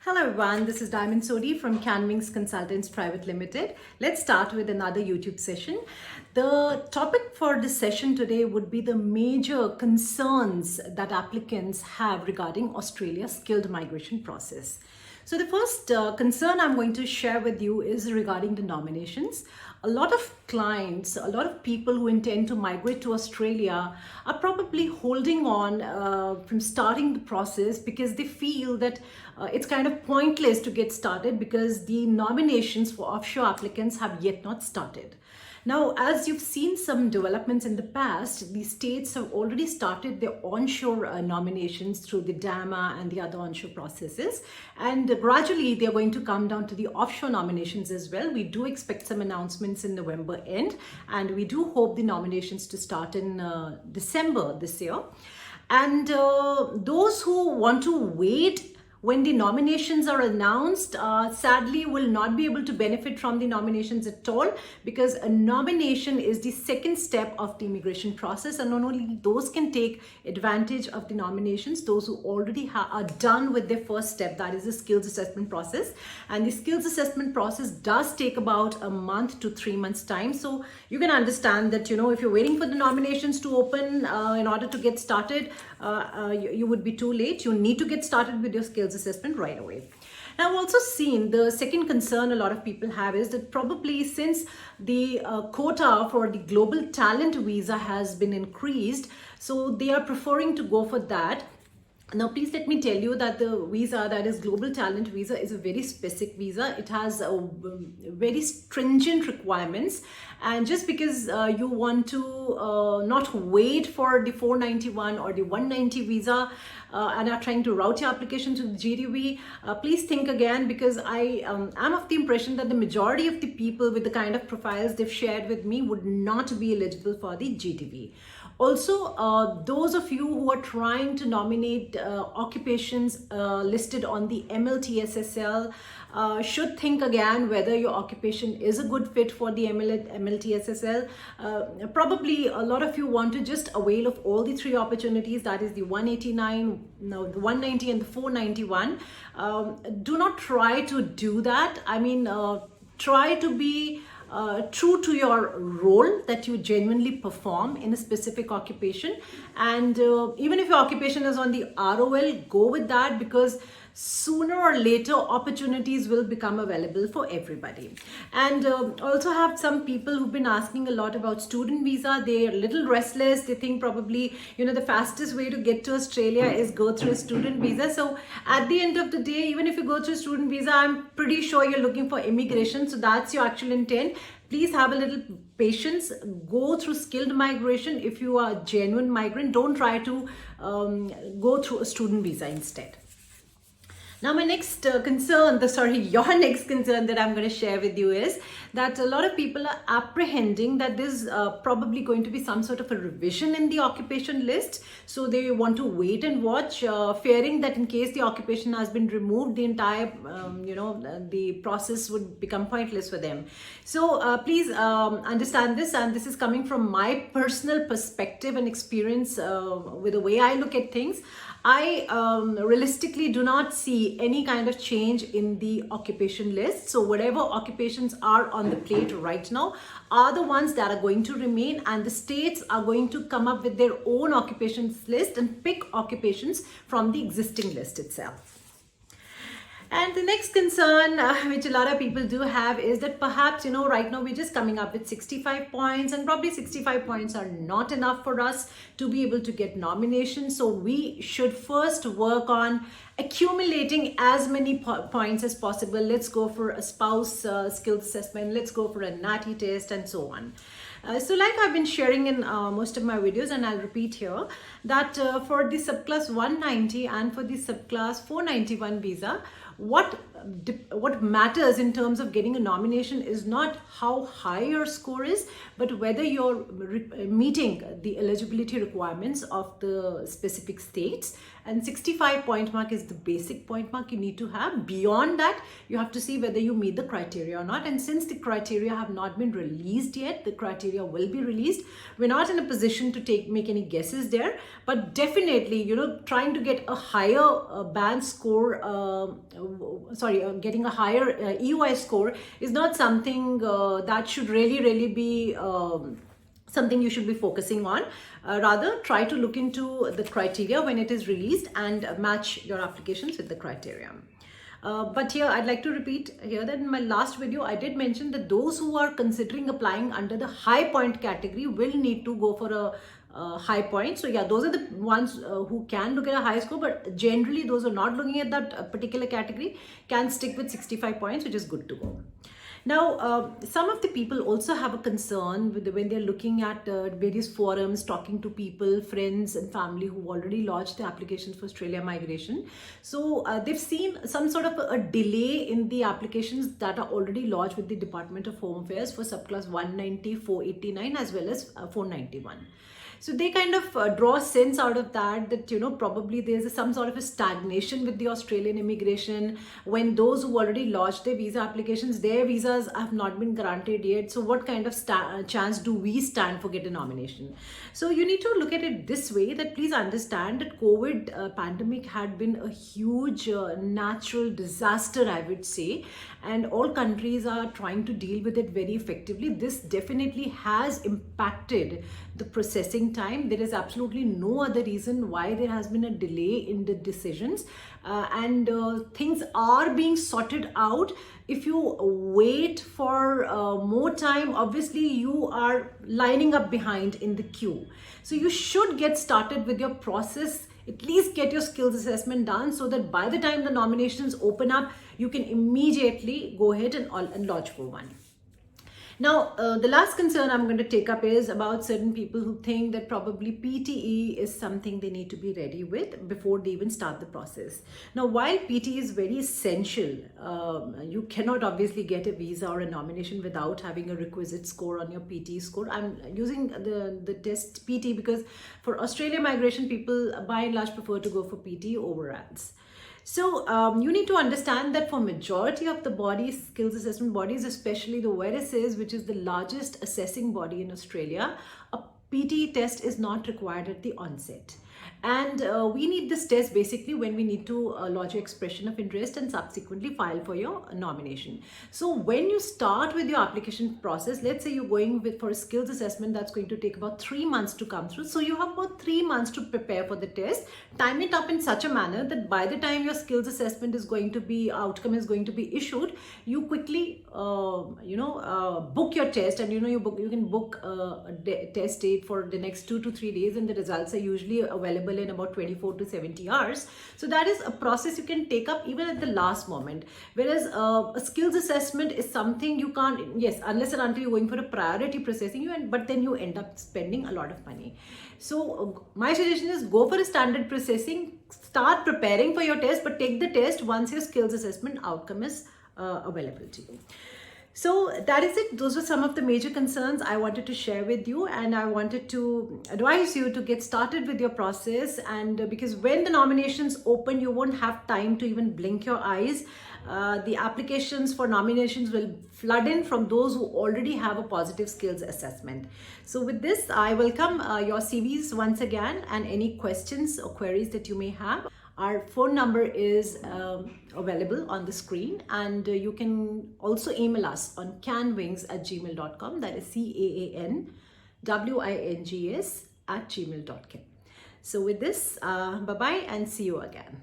Hello everyone, this is Diamond Sodi from Canwings Consultants Private Limited. Let's start with another YouTube session. The topic for this session today would be the major concerns that applicants have regarding Australia's skilled migration process. So the first concern I'm going to share with you is regarding the nominations. A lot of clients, a lot of people who intend to migrate to Australia are probably holding on from starting the process because they feel that it's kind of pointless to get started because the nominations for offshore applicants have yet not started. Now, as you've seen some developments in the past, the states have already started their onshore nominations through the DAMA and the other onshore processes. And gradually, they're going to come down to the offshore nominations as well. We do expect some announcements in November end, and we do hope the nominations to start in December this year. And those who want to wait when the nominations are announced, sadly will not be able to benefit from the nominations at all, because a nomination is the second step of the immigration process, and not only those can take advantage of the nominations, those who already are done with their first step, that is the skills assessment process. And the skills assessment process does take about a month to 3 months time. So you can understand that, if you're waiting for the nominations to open in order to get started, you would be too late. You need to get started with your skills assessment right away. Now, I've also seen the second concern a lot of people have is that probably since the quota for the global talent visa has been increased, so they are preferring to go for that. Now, please let me tell you that the visa, that is Global Talent Visa, is a very specific visa. It has very stringent requirements. And just because you want to not wait for the 491 or the 190 visa and are trying to route your application to the GTV, please think again, because I am of the impression that the majority of the people with the kind of profiles they've shared with me would not be eligible for the GTV. Also, those of you who are trying to nominate occupations listed on the MLTSSL should think again whether your occupation is a good fit for the MLTSSL. Probably a lot of you want to just avail of all the three opportunities, that is the 189, no, the 190 and the 491. Do not try to do that. I mean, try to be true to your role that you genuinely perform in a specific occupation. And even if your occupation is on the ROL, go with that, because sooner or later opportunities will become available for everybody. And also have some people who've been asking a lot about student visa. They're a little restless. They think probably, the fastest way to get to Australia is go through a student visa. So at the end of the day, even if you go through a student visa, I'm pretty sure you're looking for immigration. So that's your actual intent. Please have a little patience. Go through skilled migration. If you are a genuine migrant, don't try to go through a student visa instead. Now, my next your next concern that I'm going to share with you is that a lot of people are apprehending that there's probably going to be some sort of a revision in the occupation list. So they want to wait and watch, fearing that in case the occupation has been removed, the entire, the process would become pointless for them. So please understand this, and this is coming from my personal perspective and experience with the way I look at things. I realistically do not see any kind of change in the occupation list. So whatever occupations are on the plate right now are the ones that are going to remain, and the states are going to come up with their own occupations list and pick occupations from the existing list itself. And the next concern, which a lot of people do have, is that perhaps, right now we're just coming up with 65 points, and probably 65 points are not enough for us to be able to get nominations. So we should first work on accumulating as many points as possible. Let's go for a spouse skills assessment. Let's go for a NATI test and so on. So like I've been sharing in most of my videos, and I'll repeat here, that for the subclass 190 and for the subclass 491 visa, what matters in terms of getting a nomination is not how high your score is, but whether you're meeting the eligibility requirements of the specific states, and 65 point mark is the basic point mark you need to have. Beyond that, you have to see whether you meet the criteria or not. And since the criteria have not been released yet, the criteria will be released. We're not in a position to make any guesses there, but definitely, trying to get a higher band score, getting a higher EY score is not something that should really be something you should be focusing on. Rather, try to look into the criteria when it is released and match your applications with the criteria. But here I'd like to repeat here that in my last video I did mention that those who are considering applying under the high point category will need to go for a high point. So yeah, those are the ones who can look at a high score, but generally those who are not looking at that particular category can stick with 65 points, which is good to go. Now, some of the people also have a concern when they're looking at various forums, talking to people, friends and family who already lodged the applications for Australia migration. So they've seen some sort of a delay in the applications that are already lodged with the Department of Home Affairs for subclass 190, 489 as well as 491. So they kind of draw a sense out of that probably there's some sort of a stagnation with the Australian immigration when those who already lodged their visa applications, their visas have not been granted yet. So what kind of chance do we stand for get a nomination? So you need to look at it this way, that please understand that COVID pandemic had been a huge natural disaster, I would say, and all countries are trying to deal with it very effectively. This definitely has impacted the processing time. There is absolutely no other reason why there has been a delay in the decisions, and things are being sorted out. If you wait for more time, obviously you are lining up behind in the queue. So you should get started with your process, at least get your skills assessment done, so that by the time the nominations open up, you can immediately go ahead and lodge for one. Now, the last concern I'm going to take up is about certain people who think that probably PTE is something they need to be ready with before they even start the process. Now, while PTE is very essential, you cannot obviously get a visa or a nomination without having a requisite score on your PTE score. I'm using the test PTE because for Australia migration, people by and large prefer to go for PTE over RADS. So you need to understand that for majority of the bodies, skills assessment bodies, especially the VERASES, which is the largest assessing body in Australia, a PTE test is not required at the onset. And we need this test basically when we need to lodge your expression of interest and subsequently file for your nomination. So when you start with your application process, let's say you're going for a skills assessment that's going to take about 3 months to come through. So you have about 3 months to prepare for the test. Time it up in such a manner that by the time your skills assessment is going to be, outcome is going to be issued, you quickly, book your test, and you can book a test date for the next 2 to 3 days, and the results are usually available in about 24 to 70 hours. So that is a process you can take up even at the last moment. Whereas a skills assessment is something you can't, yes, unless and until you're going for a priority processing, but then you end up spending a lot of money. So my suggestion is go for a standard processing, start preparing for your test, but take the test once your skills assessment outcome is available to you. So that is it. Those were some of the major concerns I wanted to share with you, and I wanted to advise you to get started with your process. And because when the nominations open, you won't have time to even blink your eyes. The applications for nominations will flood in from those who already have a positive skills assessment. So with this, I welcome your CVs once again, and any questions or queries that you may have. Our phone number is available on the screen, and you can also email us on canwings@gmail.com. That is CANWINGS @gmail.com. So with this, bye-bye and see you again.